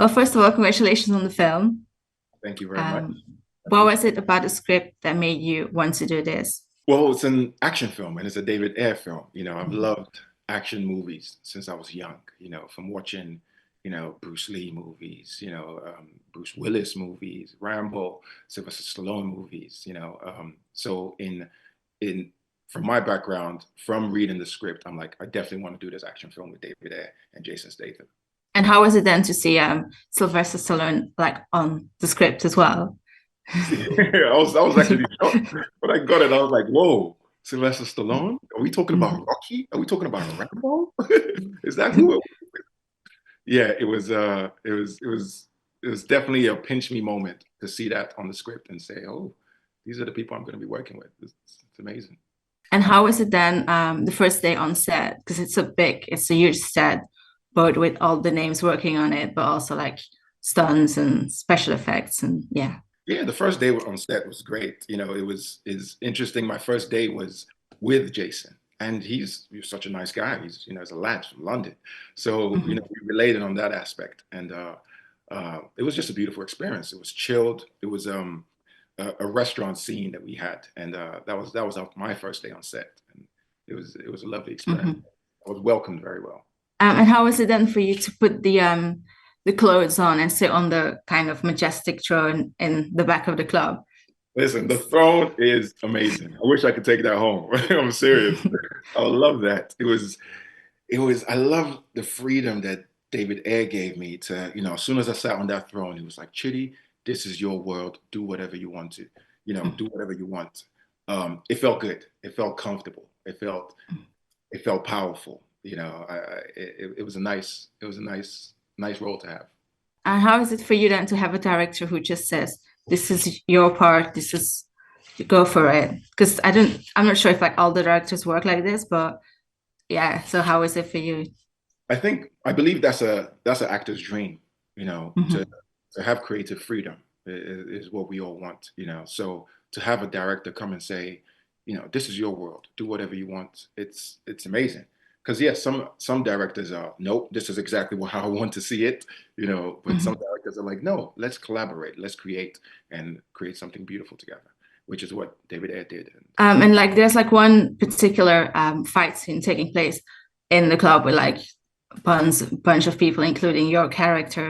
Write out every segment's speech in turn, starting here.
Well, first of all, congratulations on the film. Thank you very much. Um, I what appreciate was it. it about the script that made you want to do this? Well, it's an action film and it's a David Ayer film. I've Mhm. loved action movies since I was young, from watching, Bruce Lee movies, Bruce Willis movies, Rambo, Sylvester Stallone movies, so in from my background, from reading the script, I'm like, I definitely want to do this action film with David Ayer and Jason Statham. And how was it then to see Sylvester Stallone like on the script as well? I was actually shocked when I got it. I was like, "Whoa, Sylvester Stallone? Are we talking about Rocky? Are we talking about Rambo? Is that who?" Yeah, it was definitely a pinch me moment to see that on the script and say, "Oh, these are the people I'm going to be working with." It's amazing. And how was it then the first day on set? Because it's a huge set, both with all the names working on it, but also like stunts and special effects and yeah. Yeah, the first day on set was great. It was is interesting. My first day was with Jason, and he's such a nice guy. He's a lad from London, so Mhm. we related on that aspect, and it was just a beautiful experience. It was chilled. It was a restaurant scene that we had, and that was my first day on set, and it was a lovely experience. Mhm. I was welcomed very well. And how was it then for you to put the clothes on and sit on the kind of majestic throne in the back of the club? Listen, the throne is amazing. I wish I could take that home. I'm serious. I would love that. I love the freedom that David Ayer gave me to, as soon as I sat on that throne, he was like, Chidi, this is your world. Do whatever you want to, do whatever you want. It felt good. It felt comfortable. It felt powerful. It was a nice role to have. And how is it for you then to have a director who just says, "This is your part. This is go for it"? Because I'm not sure if like all the directors work like this, but yeah. So how is it for you? I believe that's an actor's dream, to Mhm. have creative freedom is what we all want, So to have a director come and say, this is your world, do whatever you want, it's amazing. Because yes, some directors are, nope, this is exactly how I want to see it, but some Mhm. directors are like, no, let's collaborate, let's create and create something beautiful together, which is what David Ayer did. And And like there's like one particular fight scene taking place in the club with like bunch of people, including your character.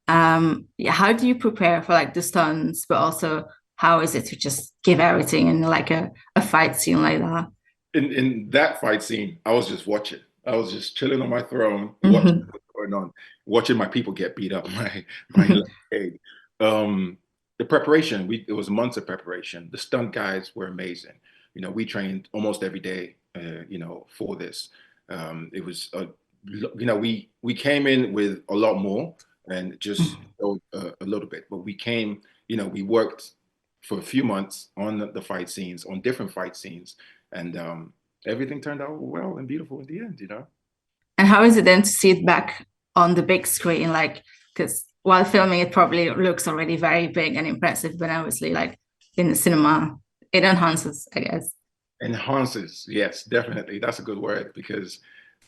Yeah, how do you prepare for like the stunts, but also how is it to just give everything in like a fight scene like that? in that fight scene, I was just watching. I was just chilling on my throne, watching Mhm. what's going on, watching my people get beat up. My leg. The preparation, it was months of preparation. The stunt guys were amazing. We trained almost every day. For this, it was we came in with a lot more and just showed a little bit, but we worked for a few months on the fight scenes, on different fight scenes, and everything turned out well and beautiful in the end. And how is it then to see it back on the big screen? Like, because while filming, it probably looks already very big and impressive, but obviously, like in the cinema, it enhances, I guess. Enhances, yes, definitely. That's a good word because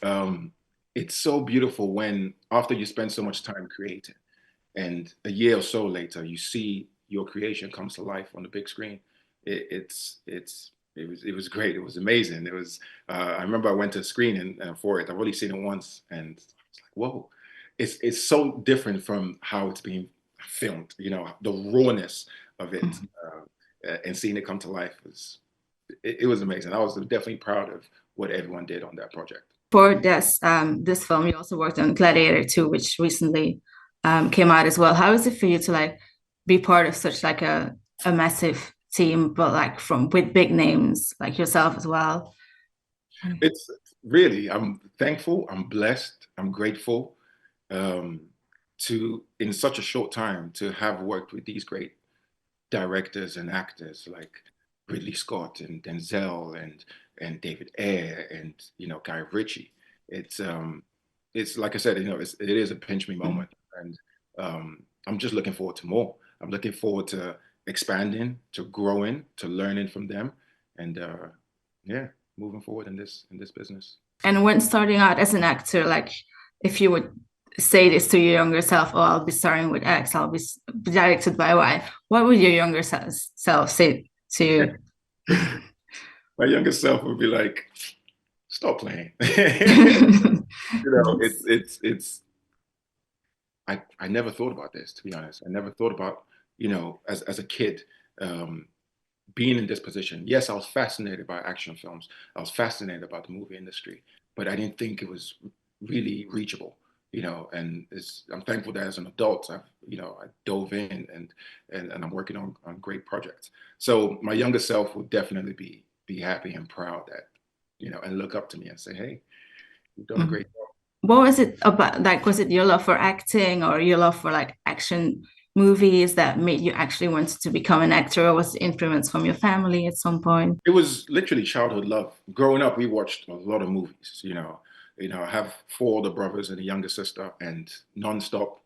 um, it's so beautiful when after you spend so much time creating, and a year or so later, you see your creation comes to life on the big screen. It was great. It was amazing. I remember I went to a screening for it. I've only seen it once, and I was like, whoa, it's so different from how it's being filmed. The rawness of it, and seeing it come to life it was amazing. I was definitely proud of what everyone did on that project. For this film, you also worked on Gladiator 2, which recently came out as well. How is it for you to like be part of such like a massive team, but like from with big names like yourself as well? It's really, I'm thankful, I'm blessed, I'm grateful um, in such a short time, to have worked with these great directors and actors like Ridley Scott and Denzel and David Ayer and Guy Ritchie. It's like I said, it is a pinch me moment, and I'm just looking forward to more. I'm looking forward to expanding, to growing, to learning from them, and yeah, moving forward in this business. And when starting out as an actor, like if you would say this to your younger self, oh, I'll be starring with X, I'll be directed by Y, what would your younger self say to you? My younger self would be like, stop playing. You know, I never thought about this, to be honest. I never thought about, you know, as a kid, um, being in this position. Yes, I was fascinated by action films. I was fascinated about the movie industry, but I didn't think it was really reachable, you know, and I'm thankful that as an adult, you know, I dove in and I'm working on great projects. So my younger self would definitely be happy and proud that, you know, and look up to me and say, hey, you've done a great job. What was it about? Like, was it your love for acting or your love for like action movies that made you actually want to become an actor, or was it influence from your family at some point? It was literally childhood love. Growing up, we watched a lot of movies, you know. You know, I have four older brothers and a younger sister, and nonstop,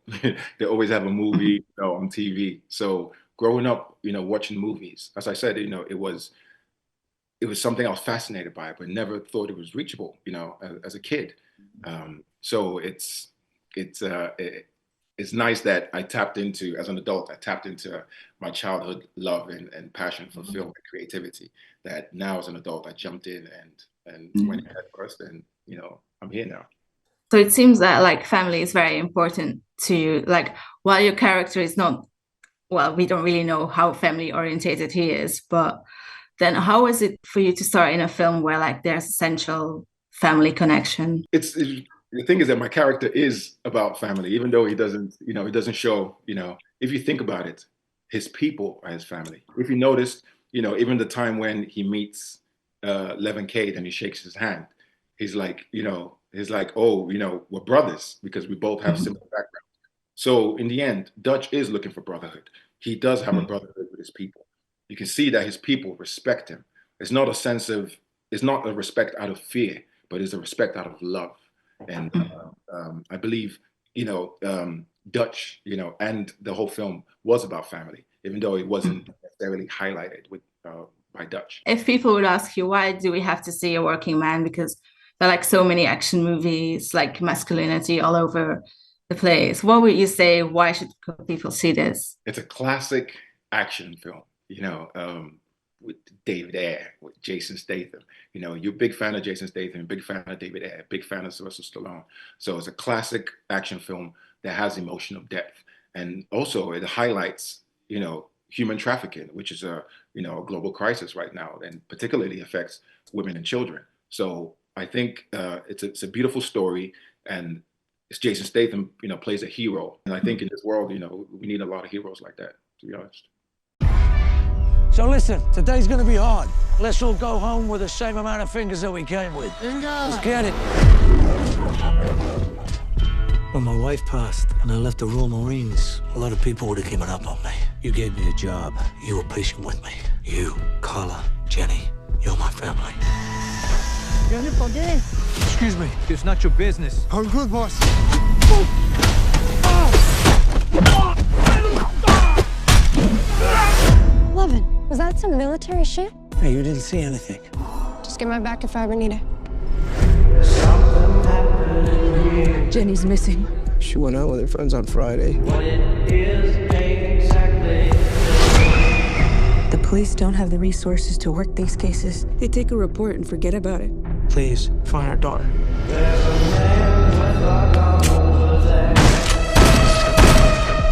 they always have a movie, you know, on TV. So growing up, you know, watching movies, as I said, you know, it was something I was fascinated by, but never thought it was reachable, you know, as a kid. So it's it's nice that I tapped into, as an adult, I tapped into my childhood love and passion for film and creativity. That now as an adult, I jumped in and went ahead first, and you know, I'm here now. So it seems that like family is very important to you. Like, while your character is not, well, we don't really know how family orientated he is, but then how is it for you to start in a film where like there's essential family connection? The thing is that my character is about family, even though he doesn't, you know, he doesn't show, you know, if you think about it, his people are his family. If you notice, you know, even the time when he meets Levin Cade and he shakes his hand, he's like, you know, he's like, oh, you know, we're brothers because we both have similar backgrounds. So in the end, Dutch is looking for brotherhood. He does have a brotherhood with his people. You can see that his people respect him. It's not a sense of, it's not a respect out of fear, but it's a respect out of love. And I believe, you know, Dutch, you know, and the whole film was about family, even though it wasn't necessarily highlighted with by Dutch. If people would ask you, why do we have to see a working man? Because there are like so many action movies, like masculinity all over the place. What would you say? Why should people see this? It's a classic action film, you know, with David Ayer, with Jason Statham. You know, you're a big fan of Jason Statham, big fan of David Ayer, big fan of Sylvester Stallone. So it's a classic action film that has emotional depth. And also it highlights, you know, human trafficking, which is a, you know, a global crisis right now, and particularly affects women and children. So I think it's a beautiful story, and it's Jason Statham, you know, plays a hero. And I think in this world, you know, we need a lot of heroes like that, to be honest. So listen, today's gonna be hard. Let's all go home with the same amount of fingers that we came with. Let's get it. When my wife passed and I left the Royal Marines, a lot of people would have given up on me. You gave me a job. You were patient with me. You, Carla, Jenny, you're my family. Excuse me, it's not your business. I'm good, boss. Levin, was that some military shit? Hey, you didn't see anything. Just get my back if I ever need it. Jenny's missing. She went out with her friends on Friday. The police don't have the resources to work these cases. They take a report and forget about it. Please, find our daughter.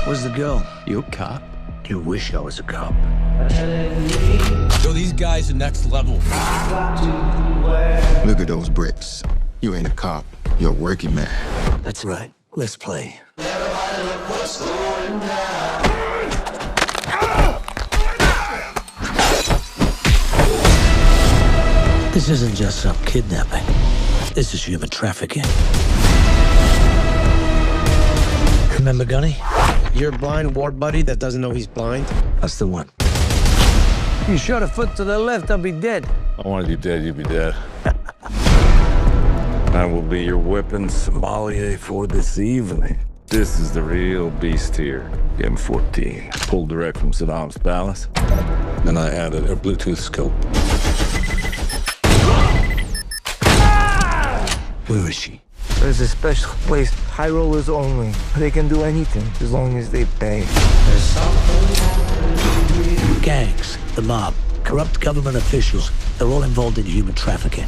Where's the girl? You a cop? You wish I was a cop. Yo, these guys are next level. Look at those bricks. You ain't a cop. You're a working man. That's right. Let's play. This isn't just some kidnapping. This is human trafficking. Remember Gunny? Your blind war buddy that doesn't know he's blind? That's the one. You shot a foot to the left, I'll be dead. I wanted you dead, you'd be dead. I will be your weapon sommelier for this evening. This is the real beast here. M14, pulled direct from Saddam's palace. Then I added a Bluetooth scope. Where is she? There's a special place, high rollers only. They can do anything as long as they pay. Gangs, the mob, corrupt government officials, they're all involved in human trafficking.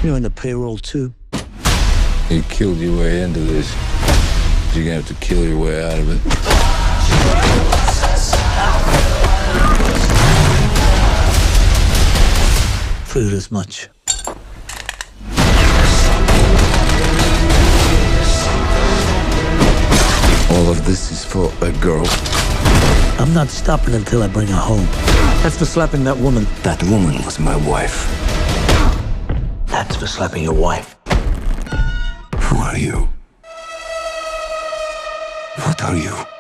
You're in the payroll too. You killed your way into this. You're gonna have to kill your way out of it. Food as much. All of this is for a girl. I'm not stopping until I bring her home. That's for slapping that woman. That woman was my wife. That's for slapping your wife. Who are you? What are you?